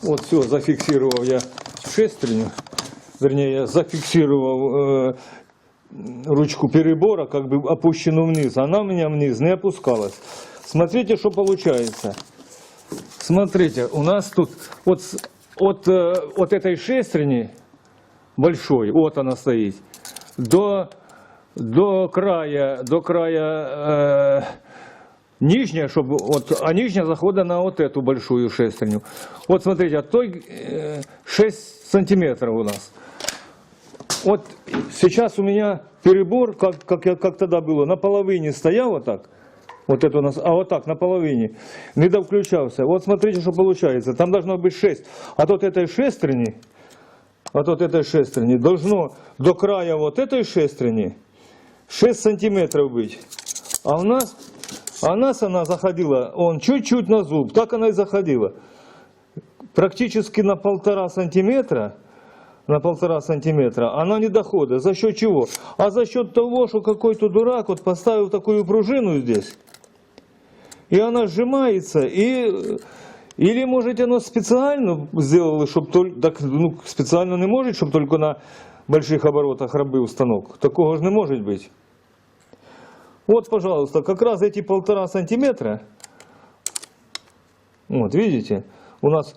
Вот все, зафиксировал я шестерню, вернее, я зафиксировал ручку перебора, как бы опущенную вниз. Она у меня вниз не опускалась. Смотрите, что получается. Смотрите, у нас тут от этой шестерни большой, вот она стоит, до края нижняя, чтобы а нижняя заходит на вот эту большую шестерню. Вот смотрите, от той 6 сантиметров у нас. Вот сейчас у меня перебор, как тогда было, на половине стоял вот так. Вот это у нас, а вот так, на половине. Не довключался. Вот смотрите, что получается. Там должно быть 6. От этой шестерни, должно до края вот этой шестерни 6 сантиметров быть. А у нас она заходила, чуть-чуть на зуб. Так она и заходила. Практически на 1,5 сантиметра. На 1,5 сантиметра, она не доходит. За счет чего? А за счет того, что какой-то дурак вот поставил такую пружину здесь, и она сжимается, или, может, оно специально сделало, чтобы специально не может, чтобы только на больших оборотах робив станок. Такого же не может быть. Вот, пожалуйста, как раз эти 1,5 сантиметра, вот, видите, у нас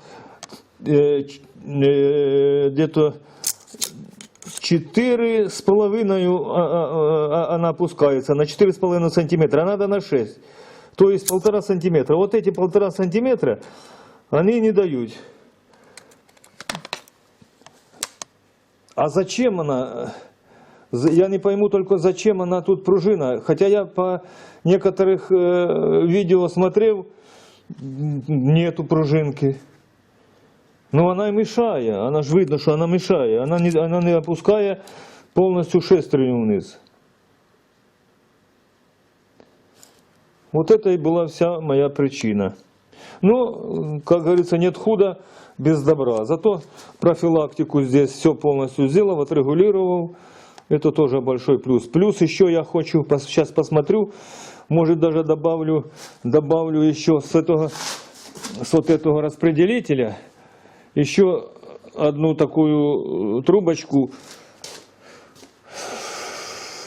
где-то 4,5 она опускается, на 4,5 сантиметра, а надо на 6. То есть 1,5 сантиметра. Вот эти 1,5 сантиметра, они не дают. А зачем она? Я не пойму только, зачем она тут пружина. Хотя я по некоторых видео смотрел, нету пружинки. Но она и мешает, она же видно, что она мешает, она не опуская полностью шестерню вниз. Вот это и была вся моя причина. Но, как говорится, нет худа без добра. Зато профилактику здесь все полностью сделал, отрегулировал. Это тоже большой плюс. Плюс еще я хочу, сейчас посмотрю, может даже добавлю еще с вот этого распределителя. Еще одну такую трубочку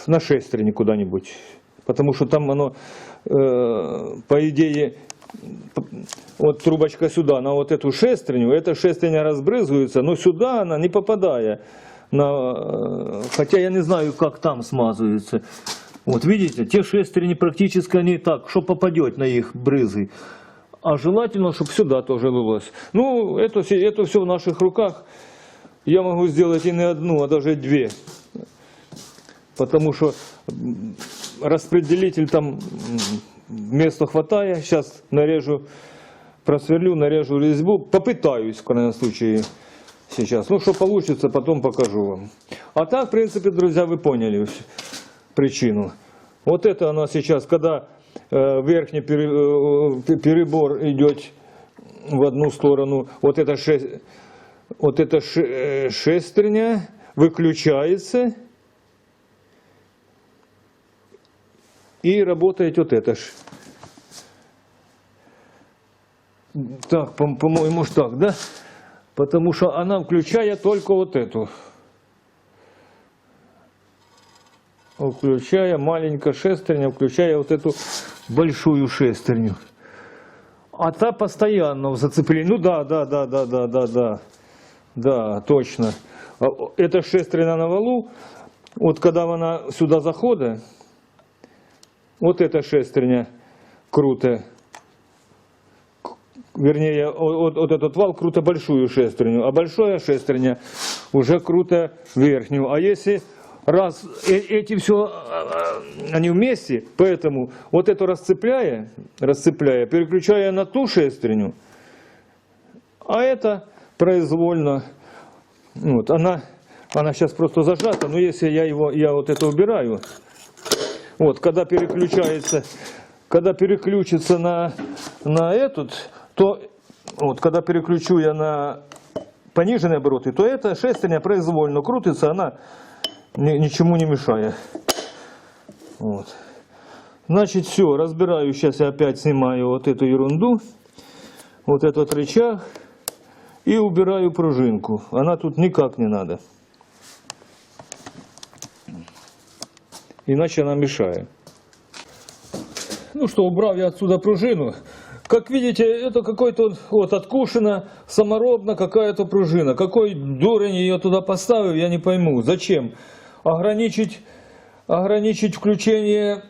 на шестерни куда-нибудь. Потому что там оно, по идее, вот трубочка сюда, на вот эту шестерню, эта шестерня разбрызгивается, но сюда она не попадая. Хотя я не знаю, как там смазывается. Вот видите, те шестерни практически не так, что попадет на их брызги. А желательно, чтобы сюда тоже лилось. Ну, это все в наших руках. Я могу сделать и не одну, а даже 2. Потому что распределитель там места хватает. Сейчас просверлю, нарежу резьбу. Попытаюсь, в крайнем случае, сейчас. Ну, что получится, потом покажу вам. А так, в принципе, друзья, вы поняли причину. Вот это она сейчас, когда верхний перебор идет в одну сторону, вот эта шестерня выключается и работает вот это. Так, по-моему, так, да? Потому что она включает только вот эту. Включая маленькая шестерня, включая вот эту большую шестерню. А та постоянно в зацеплении. Ну да, точно. Эта шестерня на валу, вот когда она сюда заходит, вот эта шестерня круто, вернее, вот этот вал круто большую шестерню, а большая шестерня уже круто верхнюю. А если раз эти все, они вместе, поэтому вот эту расцепляя, переключая на ту шестерню, а это произвольно, вот, она сейчас просто зажата, но если я вот это убираю, вот, когда переключится на этот, то, вот, когда переключу я на пониженные обороты, то эта шестерня произвольно крутится, она ничему не мешая. Вот. Значит, все, разбираю. Сейчас я опять снимаю вот эту ерунду. Вот этот рычаг. И убираю пружинку. Она тут никак не надо. Иначе она мешает. Ну что, убрал я отсюда пружину. Как видите, это какой-то вот откушена, саморобно какая-то пружина. Какой дурень ее туда поставил, я не пойму. Зачем? Ограничить включение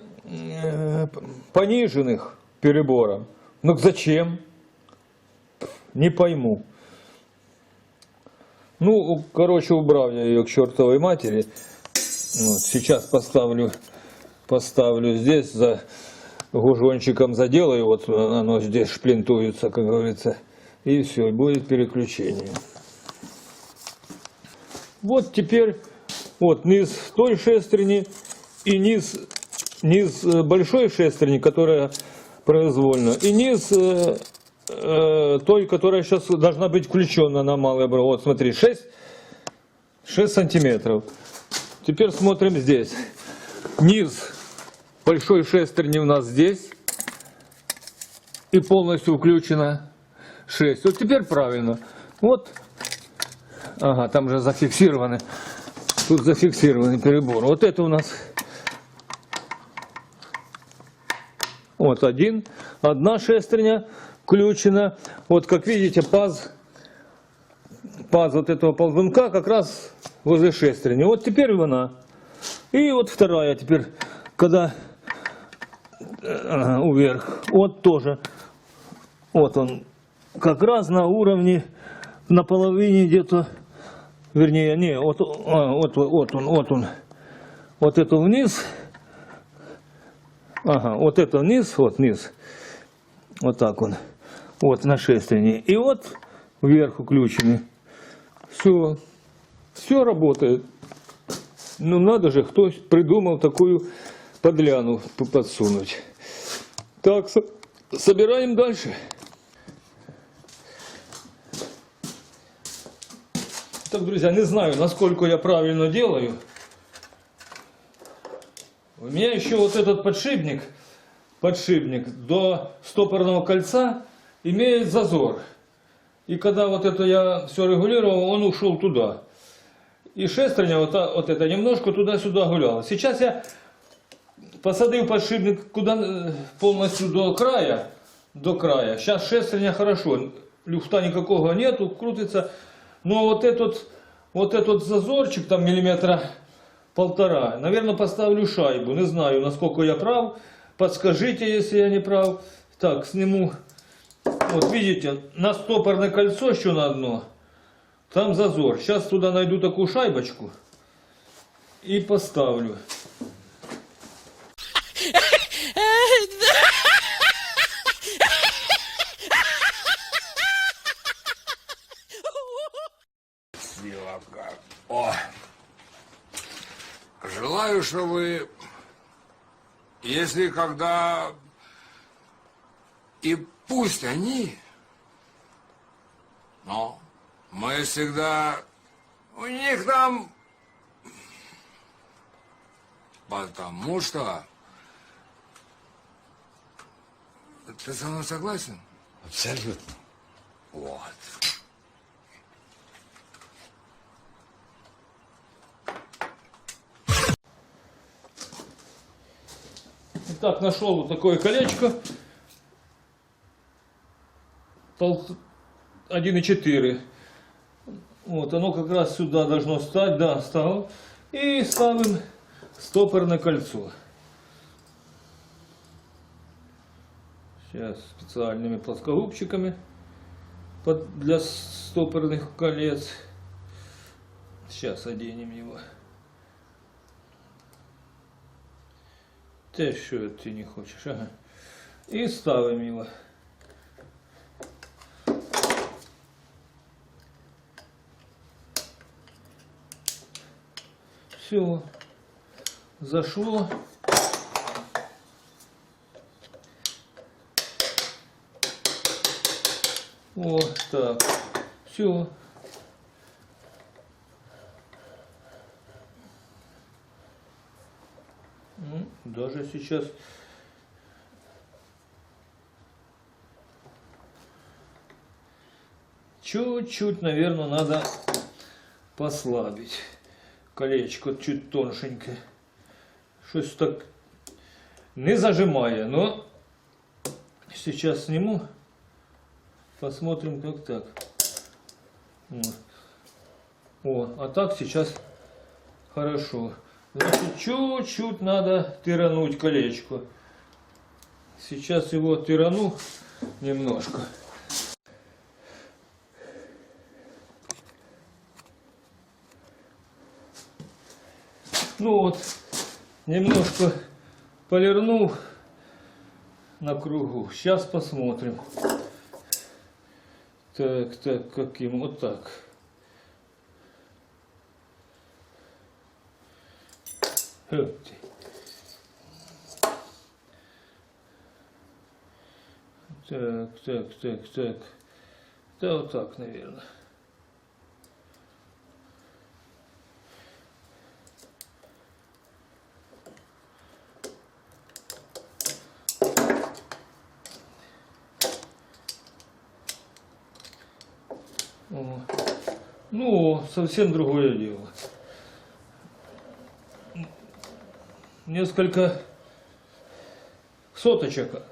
пониженных переборов. Ну зачем? Не пойму. Ну, короче, убрал я ее к чертовой матери. Вот, сейчас поставлю здесь, за гужончиком заделаю, вот оно здесь шплинтуется, как говорится. И все, будет переключение. Вот теперь вот низ той шестерни и низ большой шестерни, которая произвольна, и низ той, которая сейчас должна быть включена на малый оборот. Вот смотри, 6 сантиметров. Теперь смотрим здесь. Низ большой шестерни у нас здесь. И полностью включена 6. Вот теперь правильно. Вот. Ага, там же зафиксированы. Тут зафиксированный перебор. Вот это у нас. Вот одна шестерня включена. Вот как видите, паз вот этого ползунка как раз возле шестерни. Вот теперь она. И вот вторая теперь, когда вверх. Вот тоже. Вот он. Как раз на уровне, на половине где-то. Вернее, не, вот он. Вот это вниз. Ага, вот это вниз, вот низ. Вот так он. Вот на шестерне. И вот вверх включены. Все. Все работает. Ну надо же, кто придумал такую подляну подсунуть. Так, собираем дальше. Так, друзья, не знаю, насколько я правильно делаю. У меня еще вот этот подшипник до стопорного кольца имеет зазор. И когда вот это я все регулировал, он ушел туда. И шестерня вот это немножко туда-сюда гуляла. Сейчас я посадил подшипник полностью до края. Сейчас шестерня хорошо. Люфта никакого нету, крутится. Но вот этот зазорчик, там миллиметра 1,5, наверное, поставлю шайбу. Не знаю, насколько я прав. Подскажите, если я не прав. Так, сниму. Вот видите, на стопорное кольцо еще на одно. Там зазор. Сейчас туда найду такую шайбочку и поставлю. О, желаю, чтобы, если когда, и пусть они, но мы всегда у них там, потому что, ты со мной согласен? Абсолютно. Вот. Итак, нашел вот такое колечко. 1,4. Вот, оно как раз сюда должно стать. Да, стало. И ставим стопорное кольцо. Сейчас специальными плоскогубчиками для стопорных колец. Сейчас оденем его. Ты что ты не хочешь? Ага. И ставим его. Все. Зашло. Вот так. Все. Даже сейчас. Чуть-чуть, наверное, надо послабить. Колечко чуть тоншенькое. Что-то так не зажимая, но сейчас сниму. Посмотрим, как так. Вот. О, а так сейчас хорошо. Значит, чуть-чуть надо тирануть колечко. Сейчас его тирану немножко. Ну вот, немножко полирнул на кругу. Сейчас посмотрим. Так, каким? Вот так. Так. Да, вот так, наверное. О. Ну, совсем другое дело. Несколько соточек,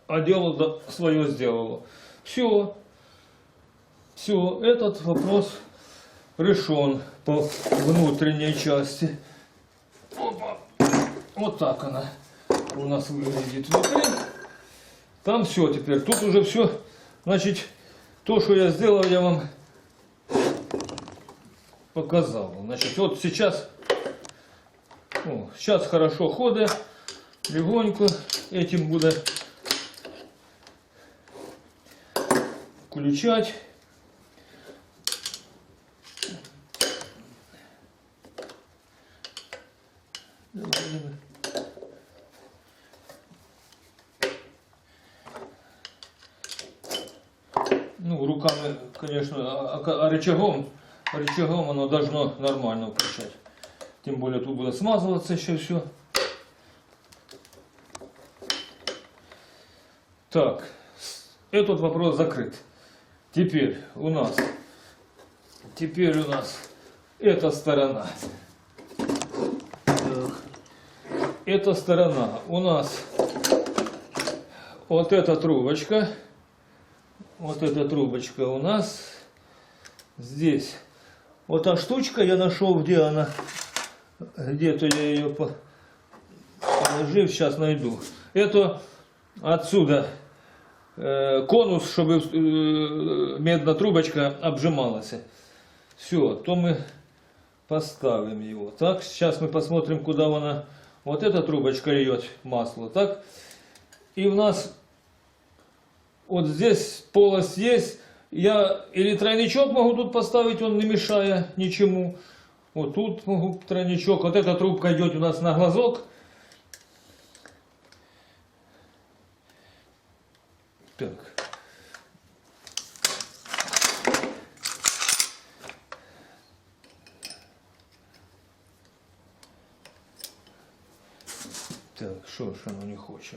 а дело да, свое сделало. Все, этот вопрос решен по внутренней части. Опа. Вот так она у нас выглядит внутри. Там все теперь. Тут уже все. Значит, то, что я сделал, я вам показал. Значит, вот сейчас, сейчас хорошо ходит, легонько этим буду включать. Ну, руками, конечно, а рычагом оно должно нормально включать. Тем более тут будет смазываться еще все. Так, этот вопрос закрыт. Теперь у нас эта сторона. Так. Эта сторона у нас вот эта трубочка. Вот эта трубочка у нас здесь. Вот та штучка я нашел, где она. Где-то я ее положил, сейчас найду. Это отсюда конус, чтобы медная трубочка обжималась. Все, то мы поставим его. Так, сейчас мы посмотрим, куда она. Вот эта трубочка льет масло, так. И у нас вот здесь полость есть. Я или тройничок могу тут поставить, он не мешая ничему. Вот тут могу тройничок. Вот эта трубка идет у нас на глазок. Так. Так, що ж воно не хоче?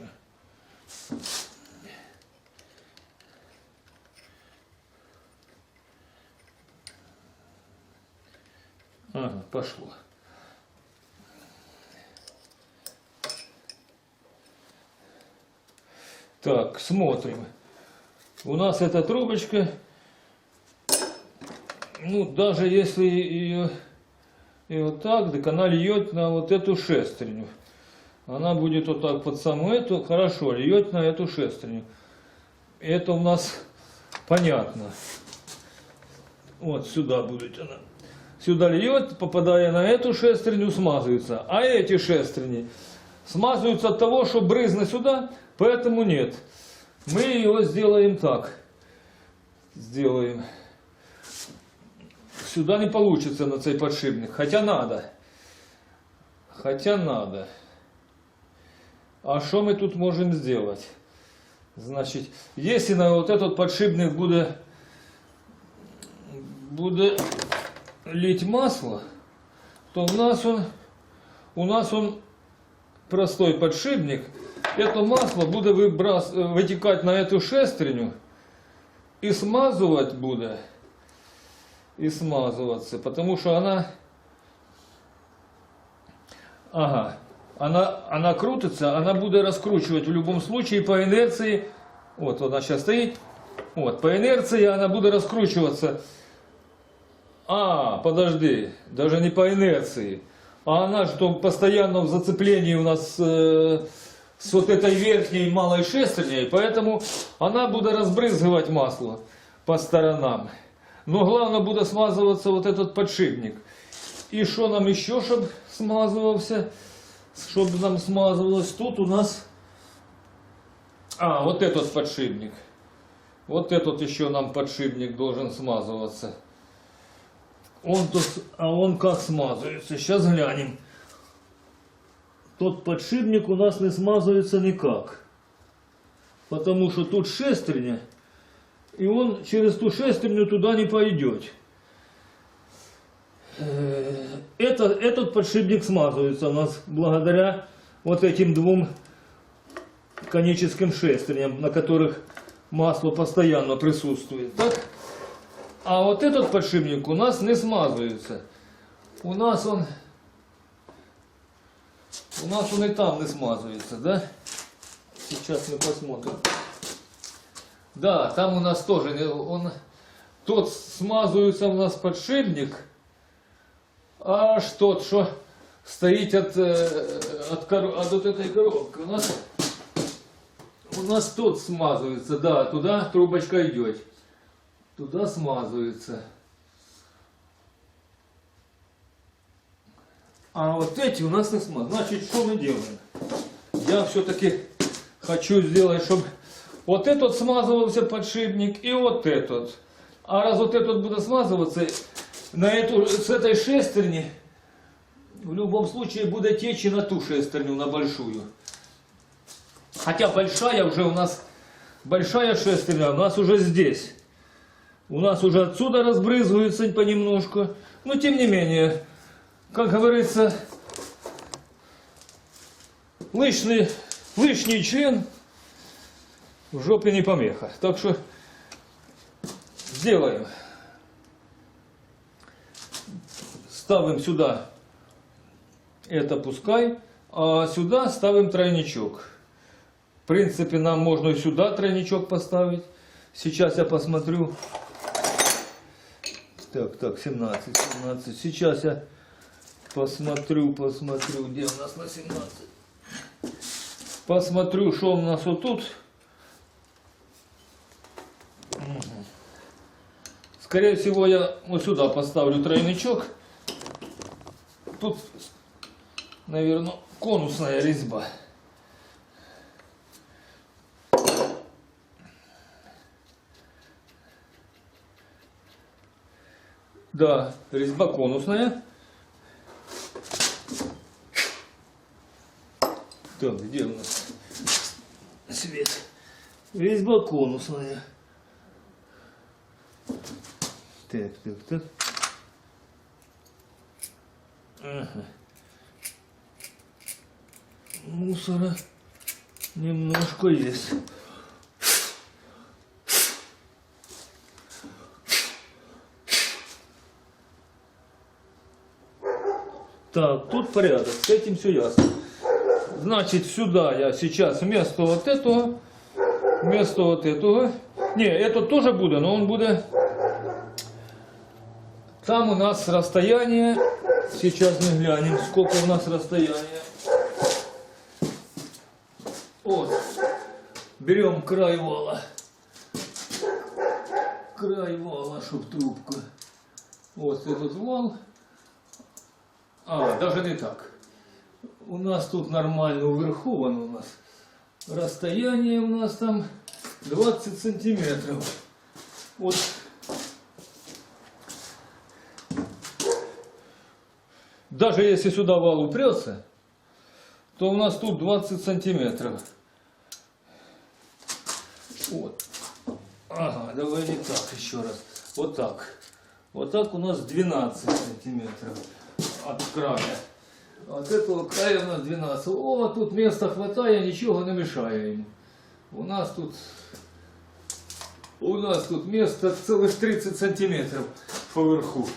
Ага, пошло. Так, смотрим. У нас эта трубочка, ну, даже если ее и вот так, так она льет на вот эту шестерню. Она будет вот так под саму эту, хорошо, льет на эту шестерню. Это у нас понятно. Вот сюда будет она. Сюда льет, попадая на эту шестерню, смазывается. А эти шестерни смазываются от того, что брызны сюда, поэтому нет. Мы его сделаем так. Сделаем. Сюда не получится на цей подшипник. Хотя надо. А что мы тут можем сделать? Значит, если на вот этот подшипник будет лить масло, то у нас он простой подшипник, это масло буде витікати на эту шестерню и смазывать буде. И смазываться, потому что она крутится, она будет раскручивать в любом случае по инерции. Вот она сейчас стоит. Вот, по инерции она будет раскручиваться. Подожди, даже не по инерции. А она что постоянно в зацеплении у нас с вот этой верхней малой шестерней, поэтому она будет разбрызгивать масло по сторонам. Но главное будет смазываться вот этот подшипник. И что нам еще, чтобы смазывался? Чтобы нам смазывалось, тут у нас... вот этот подшипник. Вот этот еще нам подшипник должен смазываться. Он как смазывается? Сейчас глянем. Тот подшипник у нас не смазывается никак. Потому что тут шестерня. И он через ту шестерню туда не пойдет. Этот подшипник смазывается у нас благодаря вот этим двум коническим шестерням, на которых масло постоянно присутствует. Так? А вот этот подшипник у нас не смазывается. У нас он и там не смазывается, да? Сейчас мы посмотрим. Да, там у нас тоже тот смазывается у нас подшипник, аж тот, что стоит от вот этой коробки. У нас тот смазывается, да, туда трубочка идет. Туда смазывается. А вот эти у нас не смазываются. Значит, что мы делаем? Я все-таки хочу сделать, чтобы вот этот смазывался подшипник и вот этот. А раз вот этот будет смазываться, с этой шестерни в любом случае будет течь и на ту шестерню, на большую. Хотя большая шестерня у нас уже здесь. У нас уже отсюда разбрызгивается понемножку. Но тем не менее, как говорится, лишний член в жопе не помеха. Так что сделаем. Ставим сюда, это пускай, а сюда ставим тройничок. В принципе, нам можно и сюда тройничок поставить. Сейчас я посмотрю. Так, 17. Сейчас я посмотрю, где у нас на 17. Посмотрю, что у нас вот тут. Скорее всего, я вот сюда поставлю тройничок. Тут, наверное, конусная резьба. Да, резьба конусная. Так, где у нас свет? Резьба конусная. Так. Ага. Мусора немножко есть. Так, тут порядок, с этим все ясно. Значит, сюда я сейчас вместо вот этого, не, этот тоже будет, но он будет, там у нас расстояние, сейчас мы глянем, сколько у нас расстояние. Вот, берем край вала, чтоб трубку, вот этот вал. Даже не так. У нас тут нормально вверху, вон у нас расстояние у нас там 20 сантиметров. Вот. Даже если сюда вал упрется, то у нас тут 20 сантиметров. Вот. Давай не так, еще раз. Вот так. Вот так у нас 12 сантиметров от края. От этого края у нас 12. О, тут места хватает, ничего не мешає ему. У нас тут место целых 30 сантиметров поверху.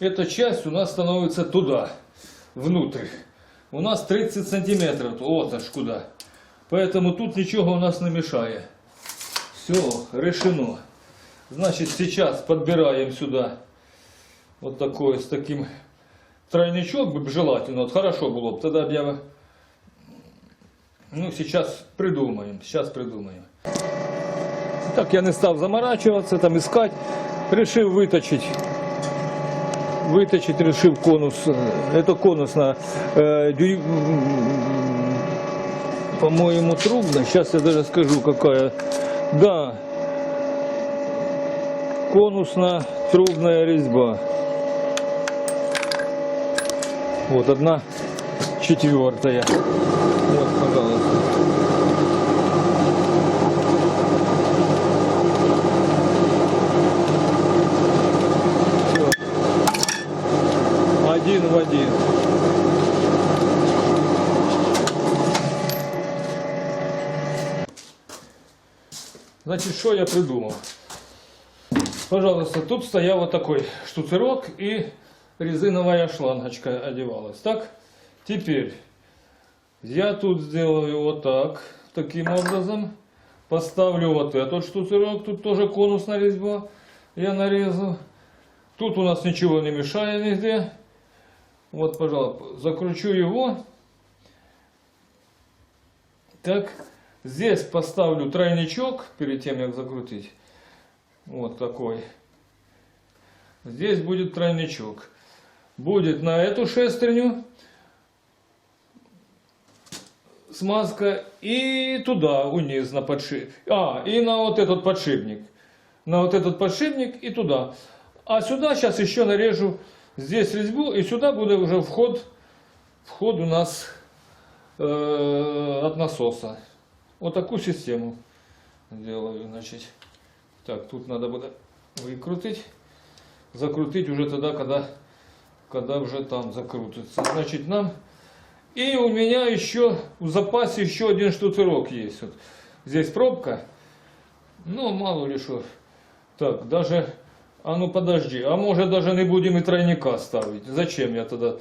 Эта часть у нас становится туда, внутрь. У нас 30 сантиметров, вот аж куда. Поэтому тут ничего у нас не мешает. Все, решено. Значит, сейчас подбираем сюда вот такой, с таким тройничок бы желательно. Вот хорошо было бы, тогда я... Ну, сейчас придумаем. Так, я не стал заморачиваться, там искать. Решил выточить решил конус. Это конус на, по-моему, трубная. Сейчас я даже скажу, какая. Да, конусно-трубная резьба. Вот 1/4. Вот, пожалуйста. Все. Один в один. Значит, что я придумал? Пожалуйста, тут стоял вот такой штуцерок и резиновая шлангочка одевалась. Так, теперь я тут сделаю вот так, таким образом. Поставлю вот этот штуцерок, тут тоже конусная резьба. Я нарезал. Тут у нас ничего не мешает нигде. Вот, пожалуйста, закручу его. Так, здесь поставлю тройничок, перед тем, как закрутить. Вот такой. Здесь будет тройничок. Будет на эту шестерню смазка и туда, вниз, на подшипник. И на вот этот подшипник. На вот этот подшипник и туда. А сюда сейчас еще нарежу здесь резьбу, и сюда будет уже вход у нас от насоса. Вот такую систему делаю, значит. Так, тут надо будет выкрутить, закрутить уже тогда, когда уже там закрутится. Значит, нам... И у меня еще в запасе еще один штуцерок есть. Вот. Здесь пробка. Ну, мало ли что. Так, даже... А ну подожди, а может даже не будем и тройника ставить. Зачем я тогда...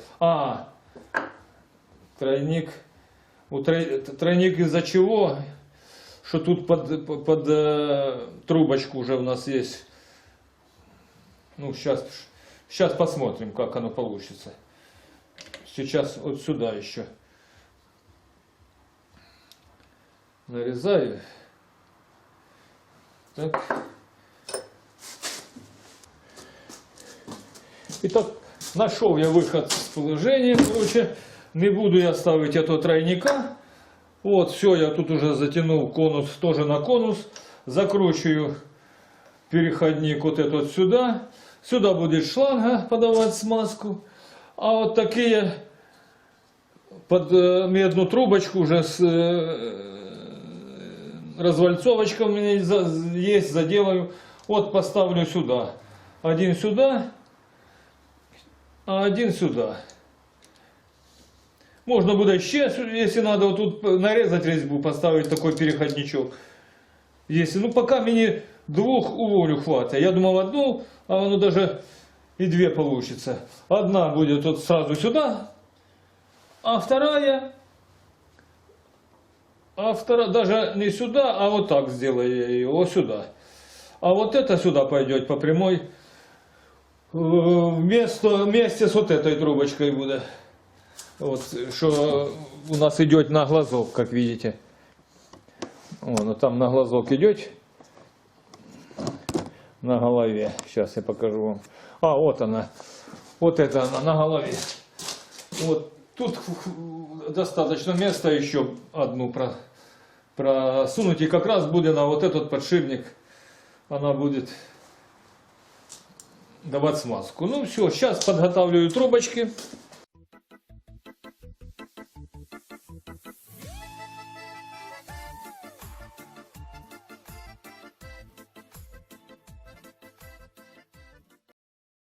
Тройник... Тройник из-за чего? Что тут под трубочку уже у нас есть. Ну, сейчас посмотрим, как оно получится. Сейчас вот сюда еще нарезаю. Так. Итак, нашел я выход с положения. Короче, не буду я ставить этого тройника. Вот, все, я тут уже затянул конус, тоже на конус. Закручиваю переходник вот этот сюда. Сюда будет шланга подавать смазку. А вот такие под медную трубочку уже с развальцовочкой у меня есть, заделаю. Вот поставлю сюда. Один сюда, а один сюда. Можно будет еще, если надо, вот тут нарезать резьбу, поставить такой переходничок. Если, ну пока мне двух уволю хватит. Я думал одну, а оно даже и две получится. Одна будет вот сразу сюда, а вторая даже не сюда, а вот так сделаю я ее, вот сюда. А вот это сюда пойдет по прямой, вместе с вот этой трубочкой будет. Вот, что у нас идет на глазок, как видите. Вон, там на глазок идет. На голове. Сейчас я покажу вам. Вот она. Вот это она на голове. Вот тут достаточно места еще одну просунуть. И как раз будет на вот этот подшипник. Она будет давать смазку. Ну все, сейчас подготавливаю трубочки.